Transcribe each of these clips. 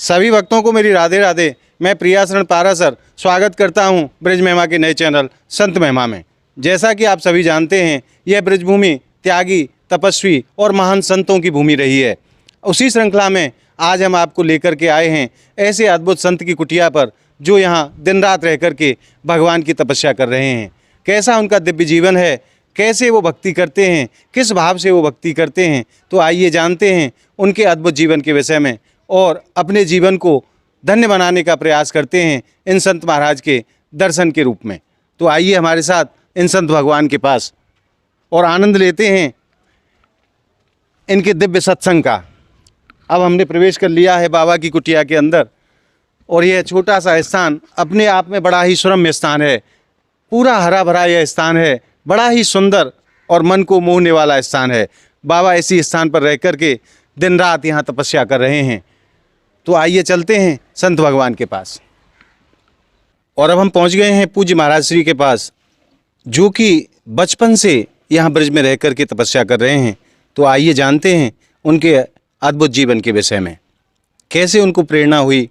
सभी भक्तों को मेरी राधे राधे। मैं प्रियाशरण पारासर स्वागत करता हूं ब्रज महिमा के नए चैनल संत महिमा में। जैसा कि आप सभी जानते हैं, यह ब्रजभूमि त्यागी, तपस्वी और महान संतों की भूमि रही है। उसी श्रृंखला में आज हम आपको लेकर के आए हैं ऐसे अद्भुत संत की कुटिया पर, जो यहाँ दिन रात रह कर के भगवान की तपस्या कर रहे हैं। कैसा उनका दिव्य जीवन है, कैसे वो भक्ति करते हैं, किस भाव से वो भक्ति करते हैं, तो आइए जानते हैं उनके अद्भुत जीवन के विषय में और अपने जीवन को धन्य बनाने का प्रयास करते हैं इन संत महाराज के दर्शन के रूप में। तो आइए हमारे साथ इन संत भगवान के पास और आनंद लेते हैं इनके दिव्य सत्संग का। अब हमने प्रवेश कर लिया है बाबा की कुटिया के अंदर, और यह छोटा सा स्थान अपने आप में बड़ा ही सुरम्य स्थान है। पूरा हरा भरा यह स्थान है, बड़ा ही सुंदर और मन को मोहने वाला स्थान है। बाबा इसी स्थान पर रह कर के दिन रात यहाँ तपस्या कर रहे हैं। तो आइए चलते हैं संत भगवान के पास। और अब हम पहुँच गए हैं पूज्य महाराज श्री के पास, जो कि बचपन से यहाँ ब्रज में रह कर के तपस्या कर रहे हैं। तो आइए जानते हैं उनके अद्भुत जीवन के विषय में, कैसे उनको प्रेरणा हुई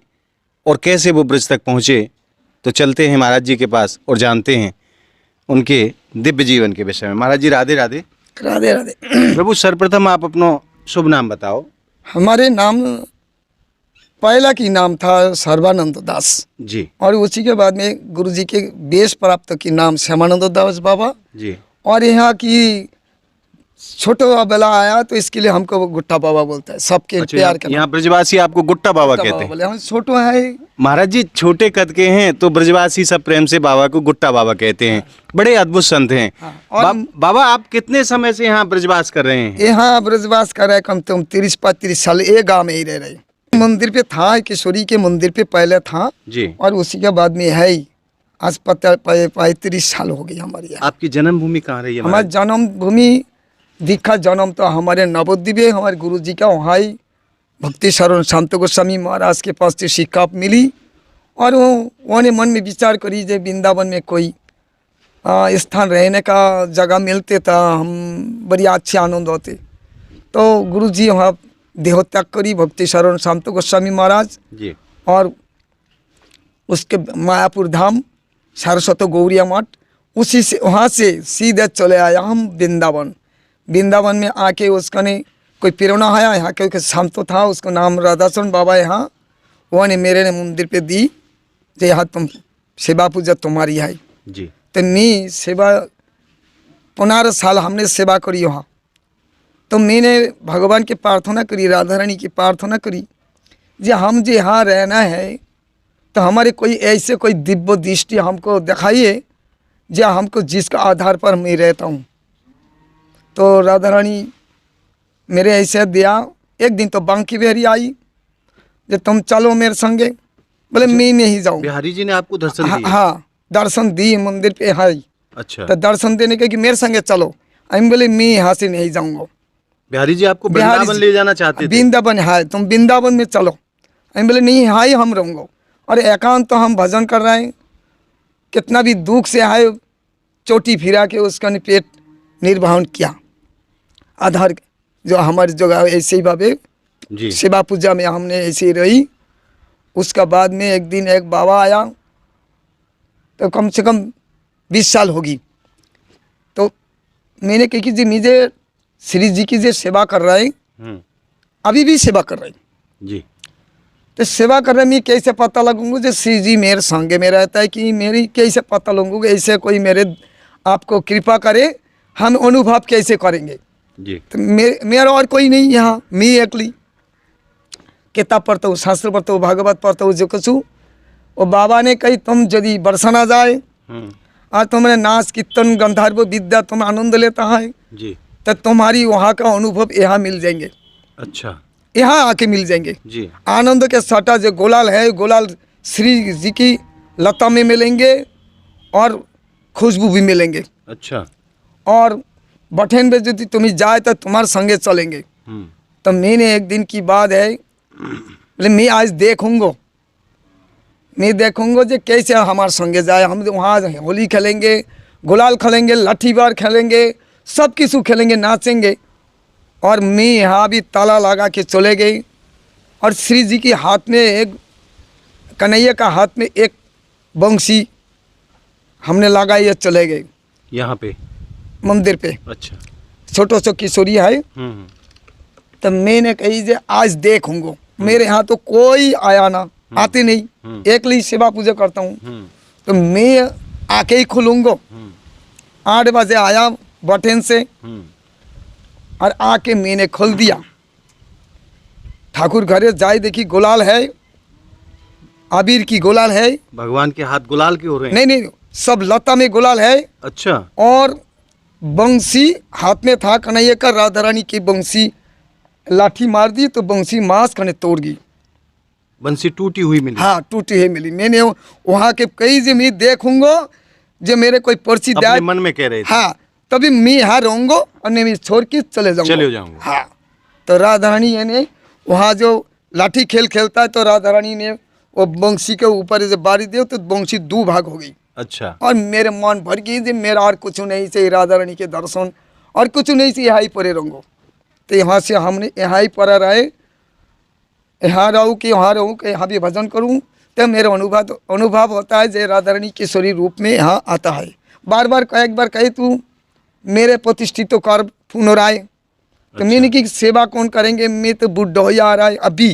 और कैसे वो ब्रज तक पहुँचे। तो चलते हैं महाराज जी के पास और जानते हैं उनके दिव्य जीवन के विषय में। महाराज जी राधे राधे। राधे राधे। प्रभु सर्वप्रथम आप अपना शुभ नाम बताओ। हमारे नाम पहला की नाम था सर्वानंद दास जी, और उसी के बाद में गुरुजी के बेश प्राप्त की नाम श्यामानंद दास बाबा जी। और यहाँ की छोटा बेला आया तो इसके लिए हमको गुट्टा बाबा बोलता है, सबके प्यार के। यहाँ ब्रजवासी आपको गुट्टा बाबा कहते हैं। बोले हम छोटो है महाराज जी, छोटे कद के हैं तो ब्रजवासी सब प्रेम से बाबा को गुट्टा बाबा कहते हैं। बड़े अद्भुत संत हैं। और बाबा आप कितने समय से यहाँ ब्रजवास कर रहे हैं? यहाँ ब्रजवास कर रहे कम से कम 30-35 साल एक गाँव में ही रह रहे। मंदिर पे था, किशोरी के मंदिर पे पहले था जी, और उसी के बाद में है ही। आज 35 साल हो गई हमारी। आपकी जन्मभूमि कहाँ रही है? हमारी जन्मभूमि दीक्षा जन्म तो हमारे नवद्वीप है, हमारे गुरु जी का वहाँ ही भक्ति शरण शांत गोस्वामी महाराज के पास से शिक्षा मिली। और उन्होंने मन में विचार करी जे वृंदावन में कोई स्थान रहने का जगह मिलते तो हम बड़ी अच्छे आनंद होते। तो गुरु जी वहाँ देहोत्याग करी भक्ति शरण शांत गोस्वामी महाराज जी, और उसके मायापुर धाम सारस्वत गौरिया मठ, उसी से वहाँ से सीधे चले आया हम वृंदावन। वृंदावन में आके उसका ने कोई प्रेरणा आया यहाँ क्योंकि शाम तो था, उसका नाम राधाचरण बाबा यहाँ, वो ने मेरे ने मंदिर पे दी जे यहाँ तुम सेवा पूजा तुम्हारी है जी। तो मैं सेवा 15 साल हमने सेवा करी वहाँ। तो मैंने भगवान की प्रार्थना करी, राधा रानी की प्रार्थना करी जे हम जो यहाँ रहना है तो हमारे कोई ऐसे कोई दिव्य दृष्टि हमको दिखाइए जो हमको जिसका आधार पर मैं रहता हूँ। तो राधा रानी मेरे ऐसे दिया। एक दिन तो बांकी बिहारी आई जो तुम चलो मेरे संगे, बोले मैं नहीं जाऊँ। बिहारी जी ने आपको दर्शन दिया? हाँ दर्शन दी मंदिर पे है। अच्छा। तो दर्शन देने के कि मेरे संगे चलो, हम बोले मैं यहाँ से नहीं जाऊँगा। बिहारी जी आपको वृंदावन ले जाना चाहते थे? वृंदावन है, तुम वृंदावन में चलो। हम बोले नहीं, हाँ ही हम रहूँगा। और एकांत तो हम भजन कर रहे हैं, कितना भी दुख से आए चोटी फिरा के उसका पेट निर्वाहन किया। आधार जो हमारी जगह ऐसे ही बाबे सेवा पूजा में हमने ऐसे ही रही। उसका बाद में एक दिन एक बाबा आया, तो कम से कम 20 साल होगी। तो मैंने कही कि जी मुझे श्री जी की जो सेवा कर रहा है, अभी भी सेवा कर रहे जी, तो सेवा कर रहे मैं कैसे पता लगूंगा जो श्री जी मेरे संगे में रहता है कि मेरी कैसे पता लगूंगा? ऐसे कोई मेरे आपको कृपा करे, हम अनुभव कैसे करेंगे जी? तो मेरा और कोई नहीं यहाँ, मैं अकेली किताब पढ़ता हूँ, शास्त्र पढ़ता हूँ, भागवत पढ़ता हूँ जो कुछ। वो बाबा ने कही तुम यदि बरसाना जाए और तुमने नाच कीर्तन गंधर्व विद्या तुम आनंद लेता है जी, तो तुम्हारी वहाँ का अनुभव यहाँ मिल जाएंगे। अच्छा, यहाँ आके मिल जाएंगे जी। आनंद के सटा जो गोलाल है, गोलाल श्री जी की लता में मिलेंगे और खुशबू भी मिलेंगे। अच्छा, और बठेन में यदि तुम्हें जाए तो तुम्हारे संगे चलेंगे। तो मैंने एक दिन की बात है, बोले मैं आज देखूंगा, मैं देखूंगा जो कैसे हमारे संगे जाए। हम वहाँ होली खेलेंगे, गुलाल खेलेंगे, लाठी बार खेलेंगे, सब किसु खेलेंगे, नाचेंगे। और मैं यहाँ भी ताला लगा के चले गई और श्री जी के हाथ में एक, कन्हैया का हाथ में एक बंसी हमने लगाई, ये चले गए यहाँ पे मंदिर पे। अच्छा। छोटो सो किशोरी है, हम्म। तो मैंने कही जे आज देखूंगो, मेरे यहाँ तो कोई आया ना, आते नहीं, एक ही सेवा पूजा करता हूँ, तो मैं आके ही खुलूंगो। 8 बजे आया बटन से और आके मैंने खोल दिया। ठाकुर घरे जाए देखी गुलाल है, आबिर की गुलाल है, भगवान के हाथ गुलाल के हो रहे हैं? नहीं नहीं, सब लता में गुलाल है। अच्छा। और बंसी हाथ में था कन्हैया का, राधा रानी की बंसी लाठी मार दी तो बंसी मांस कने तोड़ गई। बंसी टूटी हुई मिली? हाँ टूटी है मिली। मैंने वहाँ के कई जे मैं देखूंगो जो मेरे कोई पर्ची अपने दे, मन में कह रहे थे? हाँ, तभी मैं यहाँ रहूंगो और नहीं मैं छोड़ के चले जाऊंगा। हाँ, तो राधा रानी ने वहाँ जो लाठी खेल खेलता है, तो राधा रानी ने वो बंसी के ऊपर जब बारी दी तो बंसी 2 भाग हो गई। अच्छा। और मेरे मन भर गई जे मेरा और कुछ नहीं से राधा रानी के दर्शन और कुछ नहीं से यहाँ ही परे रहूँगो। तो यहाँ से हमने यहाँ ही परा रहे, यहाँ रहूँ कि यहाँ रहूँ कि यहाँ भी भजन करूँ, तो मेरा अनुभव होता है जे राधा रानी किशोरी रूप में यहाँ आता है। बार बार एक बार कहे तू मेरे प्रतिष्ठित तो कर पुनराय, तो मैंने की सेवा कौन करेंगे, मैं तो बुढ़ा हो आ रहा है अभी।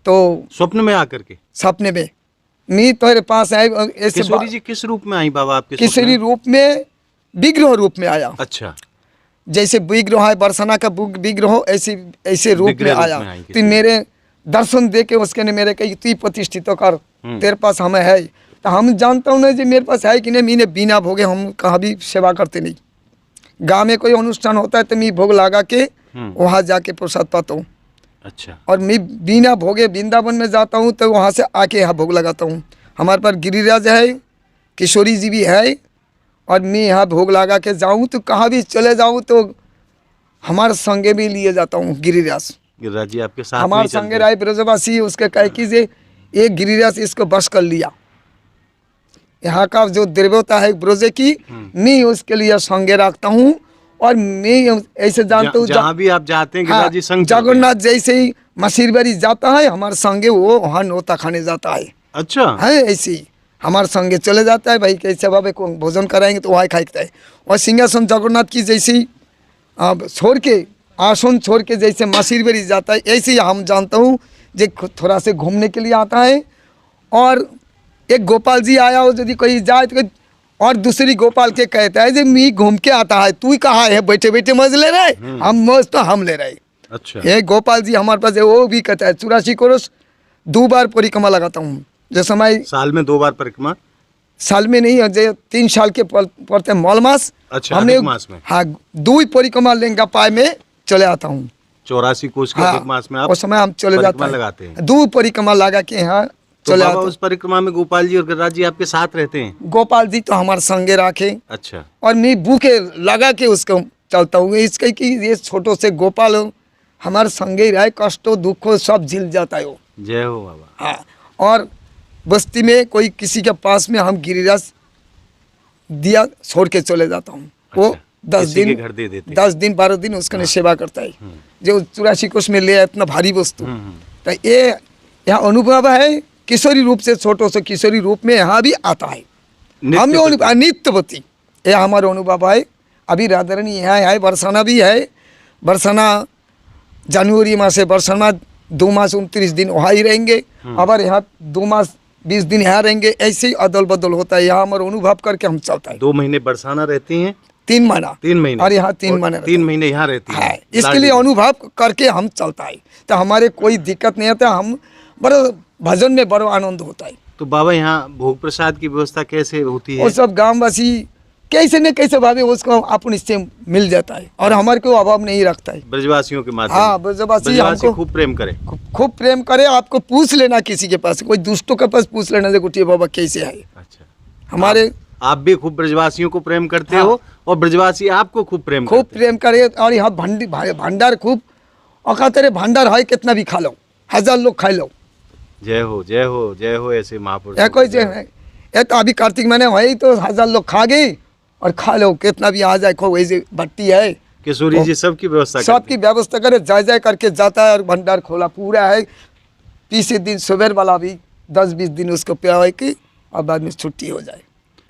तो स्वप्न में आकर के? सपने में मैं तेरे पास आए ऐसे। किशोरी जी किस रूप में आई बाबा आपके? किशोरी रूप में, विग्रह रूप में आया। अच्छा। जैसे विग्रह है बरसाना का विग्रह, ऐसे रूप में आया। तो मेरे दर्शन दे के उसके ने मेरे कही तू प्रतिष्ठित कर, तेरे पास हमें है। तो हम जानता हूँ ना जी मेरे पास है कि नहीं, मैंने बिना भोगे हम कहाँ भी सेवा करते नहीं। गाँव में कोई अनुष्ठान होता है तो मैं भोग लगा के वहाँ जाके प्रसाद पाता हूँ। अच्छा। और मैं बिना भोगे वृंदावन में जाता हूँ तो वहाँ से आके यहाँ भोग लगाता हूँ। हमारे पास गिरिराज है, किशोरी जी भी है, और मैं यहाँ भोग लगा के जाऊँ तो कहाँ भी चले जाऊँ तो हमारे संगे भी लिए जाता हूँ। गिरिराज जी आपके साथ हमारे संगे राय ब्रजवासी, उसके कह कीजिए एक गिरिराज इसको बस कर लिया। यहाँ का जो देवता है ब्रज की, मैं उसके लिए संगे रखता हूँ। और मैं ऐसे जानता हूँ जहाँ भी आप जाते हैं गिरिराज जी संग जगन्नाथ जैसे ही मसीरबारी जाता है हमारे संगे, वो वहाँ नोता खाने जाता है। अच्छा है ऐसे ही हमारे संगे चले जाता है, भाई कैसे बाबे को भोजन कराएंगे तो वहाँ खाता है। और सिंहासन जगन्नाथ की जैसे ही छोड़ के, आसन छोड़ के जैसे मसीरबारी जाता है, ऐसे ही हम जानता हूँ जो थोड़ा से घूमने के लिए आता है। और एक गोपाल जी आया हो, यदि कोई जाए तो और दूसरी गोपाल के कहता है जो मी घूम के आता है, तू कहाँ है, बैठे बैठे मज ले रहे, हम मौज तो हम ले रहे। अच्छा। ये गोपाल जी हमारे पास है, वो भी कहता है 84 कोरस 2 बार परिक्रमा लगाता हूँ। जो समय साल में 2 बार परिक्रमा? साल में नहीं, जो 3 साल के पड़ते मल मास। अच्छा, हमने मास में? हाँ 2 परिक्रमा लेंगा पाए में चले आता हूँ। 84 कोस के अधिक मास में आप उस समय हम चले जाते लगाते हैं। 2 परिक्रमा लगा के यहाँ तो बाबा उस परिक्रमा में गोपाल जी और गिरिराज जी आपके साथ रहते हैं? गोपाल जी तो हमारे संगे रखे। अच्छा। और मैं भूखे लगा के उसको चलता हूँ, इसके कि ये छोटो से गोपाल हमारे संगे रहे, कष्टों दुखों सब झिल जाता है वो। जय हो बाबा। हाँ, और बस्ती में कोई किसी के पास में हम गिरिराज दिया छोड़ के चले जाता हूँ। वो 10 दिन घर दे देते, 10 दिन 12 दिन उसका सेवा करता है। जो 84 कोस में ले इतना भारी वस्तु, तो ये यहाँ अनुभव है। किशोरी रूप से छोटो से किशोरी रूप में यहाँ भी आता है। हम नित्यवती, ये हमारा अनुभव है। अभी राधा रानी यहाँ है, बरसाना भी है। बरसाना जनवरी माह से बरसाना 2 मास 29 दिन वहाँ ही रहेंगे, अबर यहाँ 2 मास 20 दिन यहाँ रहेंगे। ऐसे ही अदल बदल होता है। यहाँ हमारा अनुभव करके हम चलता है। 2 महीने बरसाना रहती हैं, 3 महीना 3 महीने, और यहाँ 3 महीने 3 महीने यहाँ रहती है। इसके लिए अनुभव करके हम चलता है, तो हमारे कोई दिक्कत नहीं आता। हम बड़ा भजन में बड़ा आनंद होता है। तो बाबा यहाँ भोग प्रसाद की व्यवस्था कैसे होती है? वो सब गांववासी कैसे न कैसे भावे उसको अपन इससे मिल जाता है, और हमारे को अभाव नहीं रखता है। ब्रजवासियों के माध्यम? हाँ, ब्रजवासी हमको खूब प्रेम करे, खूब प्रेम करे। आपको पूछ लेना किसी के पास, कोई दुष्टों के पास पूछ लेना, देखो बाबा कैसे है। अच्छा। हमारे आप भी खूब ब्रजवासियों को प्रेम करते हो, और ब्रजवासी आपको खूब प्रेम करे। और यहाँ भंडार खूब अखातरे भंडार है, कितना भी खा लो, 1000 लोग खा लो। जय हो जय हो जय हो। ऐसे महापुरुष कोई ये तो अभी कार्तिक महीने वही तो 1000 लोग खा गए, और खा लो कितना भी आ जाए। खो वैसे भट्टी है, किशोरी जी सबकी व्यवस्था करते सबकी व्यवस्था करे, जय जय करके जाता है और भंडार खोला पूरा है। 20 दिन सुबह वाला भी 10-20 दिन उसको प्यावे की और बाद में छुट्टी हो जाए।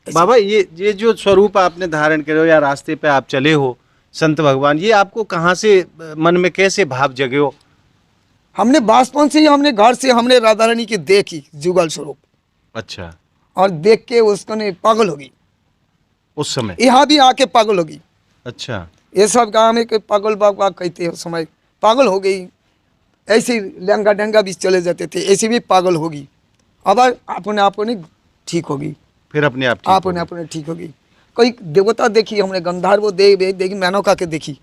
हैं। बाबा ये जो स्वरूप आपने धारण करे हो या रास्ते पे आप चले हो संत भगवान, ये आपको कहाँ से मन में कैसे भाव जगे हो? हमने बासपन से ही हमने घर से हमने राधा रानी की देखी जुगल स्वरूप, अच्छा, और देख के उसको ने पागल होगी, उस समय? यहाँ भी आके पागल होगी। अच्छा, ये सब गाँव में कोई पागल बाबा कहते हैं, उस समय पागल हो गई। ऐसे लंगा डंगा भी चले जाते थे, ऐसे भी पागल होगी। अब अपने आप ने ठीक होगी, फिर अपने आप ठीक हो अपने अपने ठीक होगी। कोई देवता देखी हमने, गंधर्व देखी, मेनका के देखी,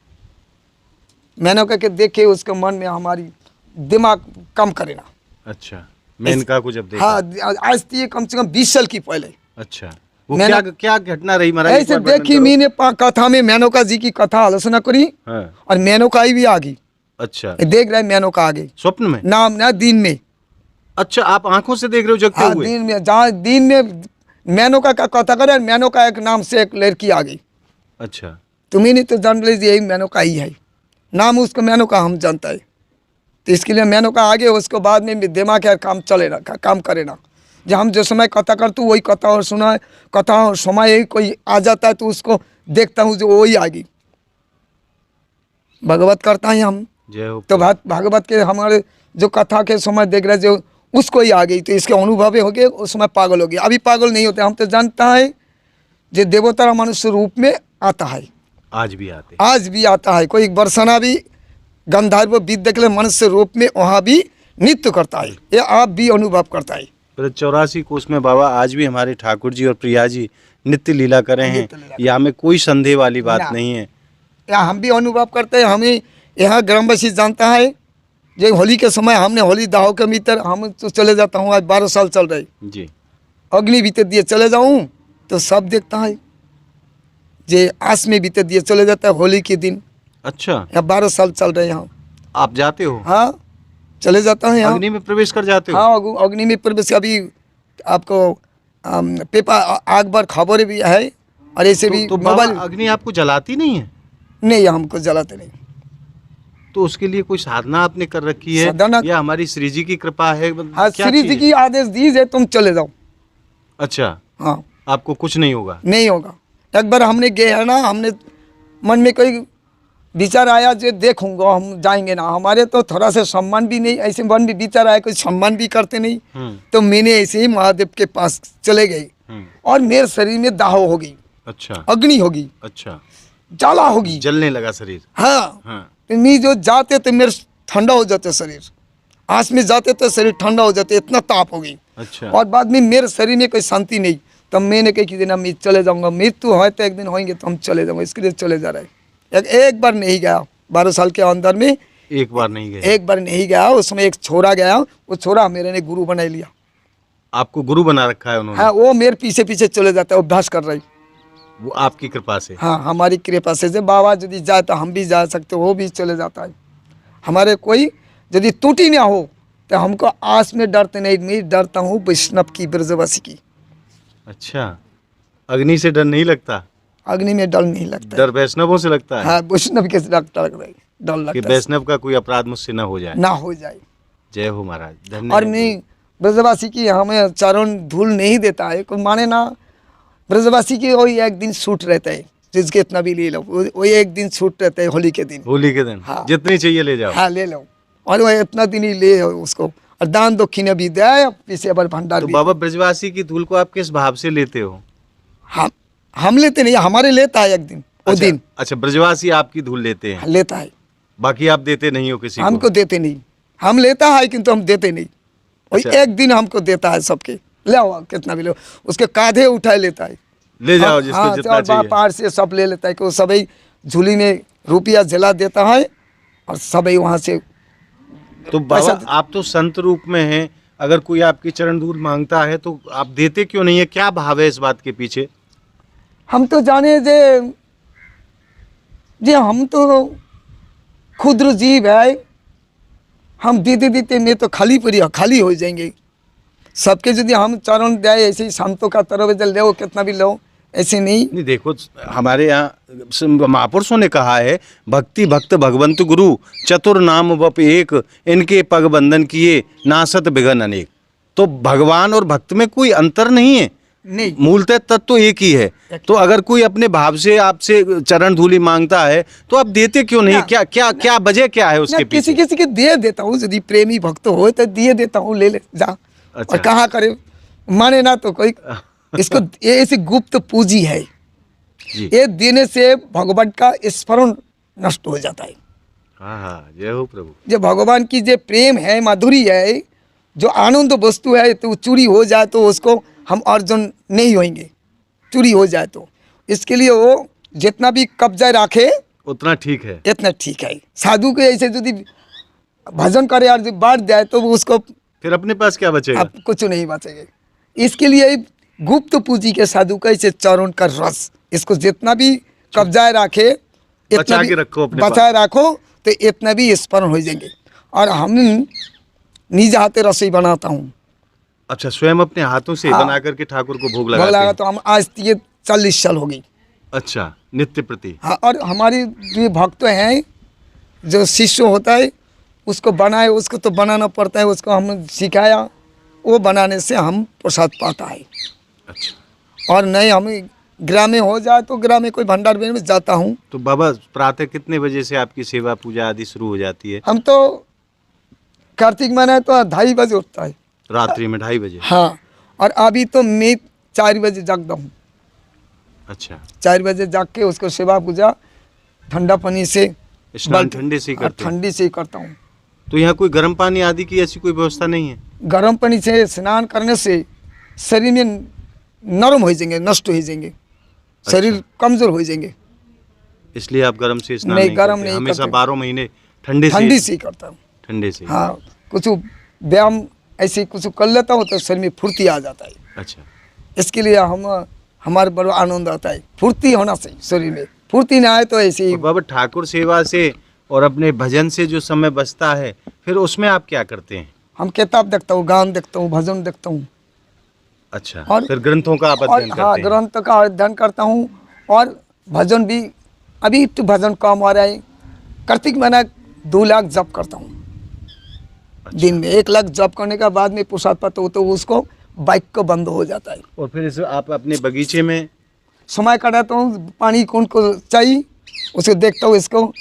मेनका के देखे उसके मन में हमारी दिमाग कम करे ना। अच्छा, मेनका को जब देखा। हाँ, आज थी कम से कम 20 साल की पहले। अच्छा, वो क्या क्या घटना रही महाराज? ऐसे देखी मैंने कथा में मेनका जी की कथा आलोचना करी, हाँ। और मेनका ही भी आ गई। अच्छा, देख रहे मेनका आगे स्वप्न में? नाम ना दिन में। अच्छा, आप आंखों से देख रहे हो जगते हाँ, हुए? दिन में, जहाँ दिन में मेनका का कथा करे, मेनका एक नाम से एक लड़की आ गई। अच्छा, तुम्हें नहीं तो जान लीजिए यही मेनका ही है, नाम उसको मेनका हम जानता है। तो इसके लिए मेनका आगे, उसको बाद में दिमाग का काम चले ना, काम करे ना। जब हम जो समय कथा करते वही कथा और सुना, कथा और समय यही कोई आ जाता है तो उसको देखता हूँ जो वही आ गई। भगवत करता है हम जय हो। तो भागवत के हमारे जो कथा के समय देख रहे जो उसको ही आ गई, तो इसके अनुभव हो गए, उस समय पागल हो गया। अभी पागल नहीं होते, हम तो जानता है जो देवता मनुष्य रूप में आता है, आज भी आते? आज भी आता है। कोई बरसना भी गंधर्व विद्या के मनुष्य रूप में वहाँ भी नृत्य करता है, ये आप भी अनुभव करता है। 84 कोष में बाबा आज भी हमारे ठाकुर जी और प्रिया जी नित्य लीला कर रहे हैं, या में कोई संदेह वाली बात नहीं है। या हम भी अनुभव करते हैं। हमें यहाँ ग्रामवासी जानता है, जो होली के समय हमने होली दाहो के भीतर हम तो चले जाता हूँ, आज 12 साल चल रही जी, अग्नि भीतर दिए चले जाऊँ तो सब देखता है, जे आस में भीतर दिए चले जाता है होली के दिन। अच्छा, यहाँ 12 साल चल रहे हैं यहाँ। आप जाते हो? हाँ, चले जाता हूँ यहाँ। अग्नि में प्रवेश कर जाते हो? हाँ, अग्नि में प्रवेश। अभी आपको पेपर आग बार खबर भी है, और ऐसे भी तो बाबा मोबाइल अग्नि आपको जलाती नहीं है? नहीं, हमको जलाते नहीं। तो उसके लिए कोई साधना आपने कर रखी है साधना, या हमारी श्री जी की कृपा है? हाँ, क्या श्री चीज़ जी है? की आदेश दीजिए तुम चले जाओ। अच्छा, हाँ, आपको कुछ नहीं होगा? नहीं होगा। एक बार हमने गए है ना, हमने मन में कोई विचार आया जो देखूंगा हम जाएंगे ना, हमारे तो थोड़ा सा सम्मान भी नहीं, ऐसे मन भी विचार आया कोई सम्मान भी करते नहीं। तो मैंने ऐसे ही महादेव के पास चले गए, और मेरे शरीर में दाह हो गई। अच्छा, अग्नि होगी, अच्छा, ज्वाला होगी, जलने लगा शरीर? हाँ। हाँ, तो मैं जो जाते तो मेरे ठंडा हो जाते शरीर, आस में जाते तो शरीर ठंडा हो जाते, इतना ताप हो गई। अच्छा, और बाद में मेरे शरीर में कोई शांति नहीं। तब मैंने कहा कि दिन मैं चले जाऊंगा, मृत्यु है तो एक दिन होंगे तो हम चले जाऊंगा, इसके लिए चले जा रहे। एक बार नहीं गया 12 साल के अंदर में, एक बार नहीं गए? एक बार नहीं गया। उसमें एक छोरा गया, वो छोरा मेरे ने गुरु बना लिया। आपको गुरु बना रखा है उन्होंने? हाँ, वो मेरे पीछे पीछे चले जाता है, अभ्यास कर रही। वो आपकी कृपा से? हाँ, हमारी कृपा से। जब बाबा यदि जाए तो हम भी जा सकते, वो भी चले जाता है। हमारे कोई यदि टूटी ना हो तो हमको आस में डरते नहीं, मैं डरता हूँ वैष्णव की, ब्रजवासी की। अच्छा, अग्नि से डर नहीं लगता? अग्नि में डर नहीं लगता। डर वैष्णवों से लगता है? हाँ, वैष्णव के लगता लग रही, डर कि लगता है वैष्णव का कोई अपराध मुझसे ना हो जाए? ना हो जाए। जय हो महाराज, धन्यवाद। और मैं ब्रजवासी की हमें चरण धूल नहीं देता है, कोई माने ना। ब्रजवासी की वही एक दिन छूट रहता है, जिसके इतना भी ले लो, वही एक दिन छूट रहता है होली के दिन। होली के दिन? हाँ। जितनी चाहिए ले जाओ? हाँ, ले लो, और वह इतना दिन ही ले उसको, और दान दक्षिणा भी दे, पीछे पर भंडार तो भी। बाबा ब्रजवासी की धूल को आप किस भाव से लेते हो? हम लेते नहीं, हमारे लेता है एक दिन, वो दिन। अच्छा, ब्रजवासी आपकी धूल लेते हैं? लेता है, बाकी आप देते नहीं हो किसी हमको देते नहीं। हम लेता है किंतु हम देते नहीं। वही अच्छा। एक दिन हमको देता है सबके, ले आओ कितना भी लो, उसके कांधे उठाए लेता है। ले जाओ जिसको जितना चाहिए। पार से सब ले लेता है कि वो सभी झूली में रुपया जला देता है, और सभी वहाँ से। तो बाबा आप तो संत रूप में हैं, अगर कोई आपकी चरण धूल मांगता है तो आप देते क्यों नहीं है? क्या भाव है इस बात के पीछे? हम तो जाने जे हम तो क्षुद्र जीव है, हम देते देते में तो खाली हो जाएंगे। सबके यदि हम चरण दे ऐसे ही संतों का तरफ ले कितना भी लो, ऐसे नहीं। नहीं देखो, हमारे यहाँ महापुरुषों ने कहा है, भक्ति भक्त भगवंत गुरु चतुर नाम वप एक, इनके पग बंधन किए नासत बिघन अनेक। तो भगवान और भक्त में कोई अंतर नहीं है, नहीं, मूलतः तत्व तो एक ही है। तो अगर कोई अपने भाव से आपसे चरण धूलि मांगता है तो आप देते क्यों नहीं? क्या क्या क्या वजह क्या है उसके मैं किसी पीछे? किसी के दे देता हूँ, यदि प्रेमी भक्त हो तो दिए देता हूँ, ले ले जा। अच्छा। और कहाँ करे, माने ना तो कोई। इसको ये ऐसी गुप्त पूंजी है, जी। ये देने से भगवान का स्मरण नष्ट हो जाता है। हाँ हाँ, जय हो प्रभु। जो भगवान की जो प्रेम है, माधुरी है, जो आनंद वस्तु है, तो चोरी हो जाए तो उसको हम अर्जुन नहीं होंगे, चोरी हो जाए तो। इसके लिए वो जितना भी कब्जा रखे उतना ठीक है। इतना ठीक है। साधु के ऐसे यदि भजन करे और जब बांट जाए तो वो उसको फिर अपने पास क्या बचेगा? अब कुछ नहीं बचेगा। इसके लिए गुप्त पूंजी के साधु का ऐसे चरण का रस, इसको जितना भी कब्जाए रखे, बचा के रखो अपने बचाए रखो, तो इतना भी स्मरण हो जाएंगे। और हम निज हाथे रसोई बनाता हूँ। अच्छा, स्वयं अपने हाथों से हाँ। बना करके ठाकुर को भोग भोग लगाते लगा हैं? तो हम आज ये 40 साल हो गई। अच्छा, नित्य प्रति। हाँ, और हमारे जो भक्त हैं, जो शिष्य होता है उसको बनाए, उसको तो बनाना पड़ता है, उसको हम सिखाया, वो बनाने से हम प्रसाद पाता है। अच्छा, और नहीं, हम ग्राम में हो जाए तो ग्राम में कोई भंडार में जाता हूँ। तो बाबा प्रातः कितने बजे से आपकी सेवा पूजा आदि शुरू हो जाती है? हम तो कार्तिक महीना है तो 2:30 बजे उठता है। रात्रि में 2:30 बजे? हाँ, और अभी तो मैं 4 बजे जागता हूँ। अच्छा, 4 बजे जाग के उसको सेवा पूजा ठंडा पानी से, स्नान ठंडे से ही करते हैं? ठंडी से ही करता हूँ। तो यहाँ कोई गर्म पानी आदि की ऐसी कोई व्यवस्था नहीं है? गर्म पानी से स्नान करने से शरीर में नरम हो जाएंगे, नष्ट हो जाएंगे, शरीर कमजोर हो जाएंगे। इसलिए आप गर्म से स्नान नहीं, नहीं गर्म करते? नहीं हमेशा करते। 12 महीने ठंडे ठंडी से? से ही करता हूँ। ठंडे से? हाँ, कुछ व्यायाम ऐसे कुछ कर लेता हूँ तो शरीर में फुर्ती आ जाता है। अच्छा, इसके लिए हमारे बड़ा आनंद आता है। फुर्ती होना चाहिए शरीर में, फुर्ती ना आए तो ऐसे ही। और बाबा ठाकुर सेवा से और अपने भजन से जो समय बचता है फिर उसमें आप क्या करते हैं? हम किताब देखता हूँ, गान देखता हूँ, भजन देखता हूँ। अच्छा, और फिर ग्रंथों का आप अध्ययन हाँ, करते हैं? ग्रंथ का अध्ययन करता हूँ। और भजन भी, अभी तो भजन कम आ रहा है। कार्तिक महीना 2 लाख जप करता हूँ दिन में। 1 लाख जप करने का बाद में प्रसाद पाता हूँ तो उसको बाइक को बंद हो जाता है। और फिर इस आप अपने बगीचे में? समय काटाता हूँ, पानी कौन को चाहिए उसको देखता हूँ। इसको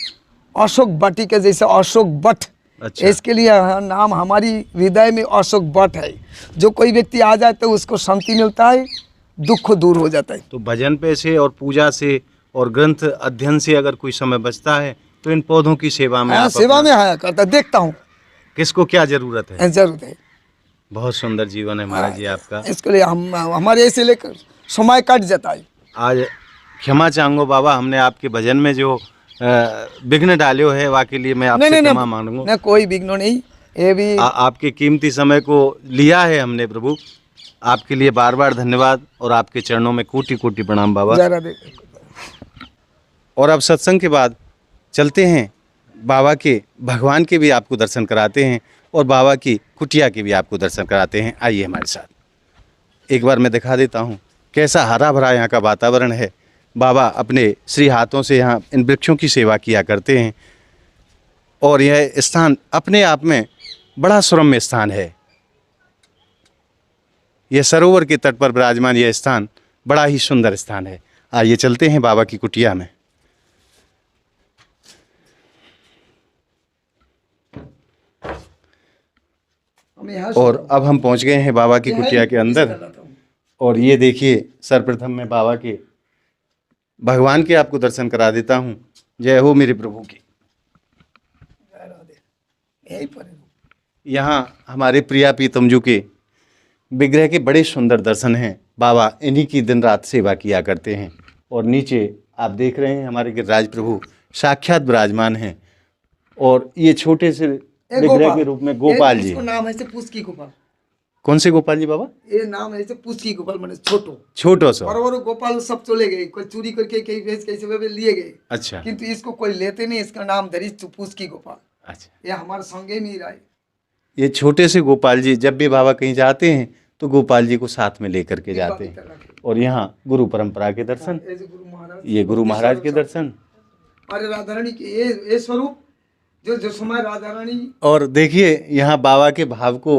अशोक बटी के जैसे अशोक बट, अच्छा। इसके लिए नाम हमारी हृदय में अशोक बट है। जो कोई व्यक्ति आ जाए तो उसको शांति मिलता है, दुख दूर हो जाता है। तो भजन पे से और पूजा से और ग्रंथ अध्ययन से अगर कोई समय बचता है तो इन पौधों की सेवा में हाँ, आप सेवा में आया करता, देखता हूँ। किसको क्या जरूरत है? जरूरत है। बहुत सुंदर जीवन है महाराज जी आपका। इसके लिए हम हमारे ऐसे लेकर समय कट जाता है। आज क्षमा चाहूँगा बाबा, हमने आपके भजन में जो विघ्न डाले है वाके लिए मैं आपसे क्षमा मांगूंगा। नहीं, कोई विघ्न नहीं। ये भी आपके कीमती समय को लिया है हमने प्रभु, आपके लिए बार बार धन्यवाद और आपके चरणों में कोटि कोटि प्रणाम बाबा। जरा दे। और अब सत्संग के बाद चलते हैं बाबा के, भगवान के भी आपको दर्शन कराते हैं और बाबा की कुटिया के भी आपको दर्शन कराते हैं। आइए हमारे साथ। एक बार मैं दिखा देता हूँ कैसा हरा भरा यहाँ का वातावरण है। बाबा अपने श्री हाथों से यहाँ इन वृक्षों की सेवा किया करते हैं और यह स्थान अपने आप में बड़ा सुरम्य स्थान है। यह सरोवर के तट पर विराजमान यह स्थान बड़ा ही सुंदर स्थान है। आइए चलते हैं बाबा की कुटिया में। और अब हम पहुंच गए हैं बाबा की कुटिया के अंदर। और ये देखिए, सर्वप्रथम मैं बाबा के, भगवान के आपको दर्शन करा देता हूँ। जय हो मेरे प्रभु की। यहाँ हमारे प्रिया पीतमजू के विग्रह के बड़े सुंदर दर्शन हैं। बाबा इन्हीं की दिन रात सेवा किया करते हैं। और नीचे आप देख रहे हैं हमारे गिरिराज प्रभु साक्षात विराजमान हैं। और ये छोटे से विग्रह के रूप में गोपाल जी। नाम है पुष्की गोपाल। कौन से गोपाल जी बाबा? ये नाम है पुष्की गोपाल, मैंने छोटो सा। और गोपाल सब चले गए, कोई चोरी करके कहीं भेज कैसे वे लिए गए। अच्छा। किंतु इसको कोई लेते नहीं, इसका नाम धरी पुष्की गोपाल। अच्छा, ये हमारे संगे में ही रहा है। ये छोटे से गोपाल जी जब भी बाबा कहीं जाते हैं तो गोपाल जी को साथ में लेकर के जाते हैं। और यहाँ गुरु परंपरा के दर्शन, ये गुरु महाराज के दर्शन। अरे राधा रानी के ये स्वरूप जो समय राधा रानी। और देखिए यहाँ बाबा के भाव को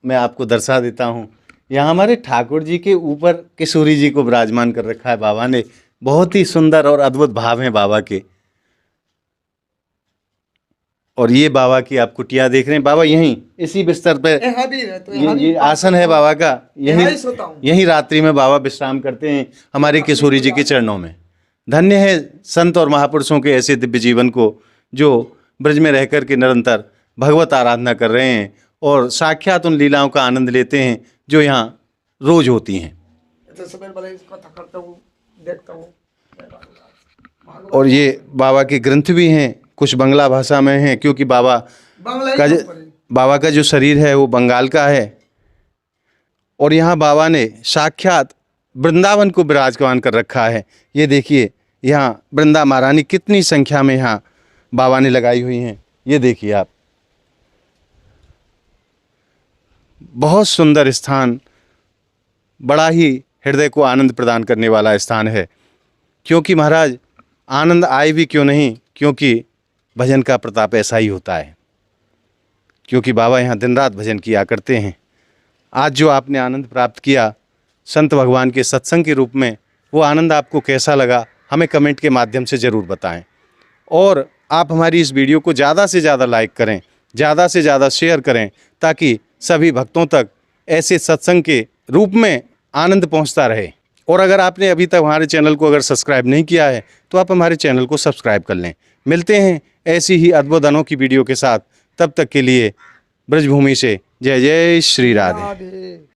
मैं आपको दर्शा देता हूँ। यहाँ हमारे ठाकुर जी के ऊपर किशोरी जी को विराजमान कर रखा है बाबा ने। बहुत ही सुंदर और अद्भुत भाव हैं बाबा के। और ये बाबा की आप कुटिया देख रहे हैं। बाबा यहीं इसी बिस्तर पे, ये आसन है बाबा का। यहीं रात्रि में बाबा विश्राम करते हैं हमारे किशोरी जी के चरणों में। धन्य है संत और महापुरुषों के ऐसे दिव्य जीवन को जो ब्रज में रहकर के निरंतर भगवत आराधना कर रहे हैं और साक्षात उन लीलाओं का आनंद लेते हैं जो यहाँ रोज होती हैं। और ये बाबा के ग्रंथ भी हैं, कुछ बंगला भाषा में हैं क्योंकि बाबा का जो शरीर है वो बंगाल का है। और यहाँ बाबा ने साक्षात वृंदावन को विराजमान कर रखा है। ये देखिए यहाँ वृंदा महारानी कितनी संख्या में यहाँ बाबा ने लगाई हुई हैं। ये देखिए आप, बहुत सुंदर स्थान, बड़ा ही हृदय को आनंद प्रदान करने वाला स्थान है। क्योंकि महाराज आनंद आए भी क्यों नहीं, क्योंकि भजन का प्रताप ऐसा ही होता है। क्योंकि बाबा यहाँ दिन रात भजन किया करते हैं। आज जो आपने आनंद प्राप्त किया संत भगवान के सत्संग के रूप में, वो आनंद आपको कैसा लगा हमें कमेंट के माध्यम से ज़रूर बताएं। और आप हमारी इस वीडियो को ज़्यादा से ज़्यादा लाइक करें, ज़्यादा से ज़्यादा शेयर करें, ताकि सभी भक्तों तक ऐसे सत्संग के रूप में आनंद पहुंचता रहे। और अगर आपने अभी तक हमारे चैनल को अगर सब्सक्राइब नहीं किया है तो आप हमारे चैनल को सब्सक्राइब कर लें। मिलते हैं ऐसी ही अद्भुत अनोखी वीडियो के साथ। तब तक के लिए ब्रजभूमि से जय जय श्री राधे।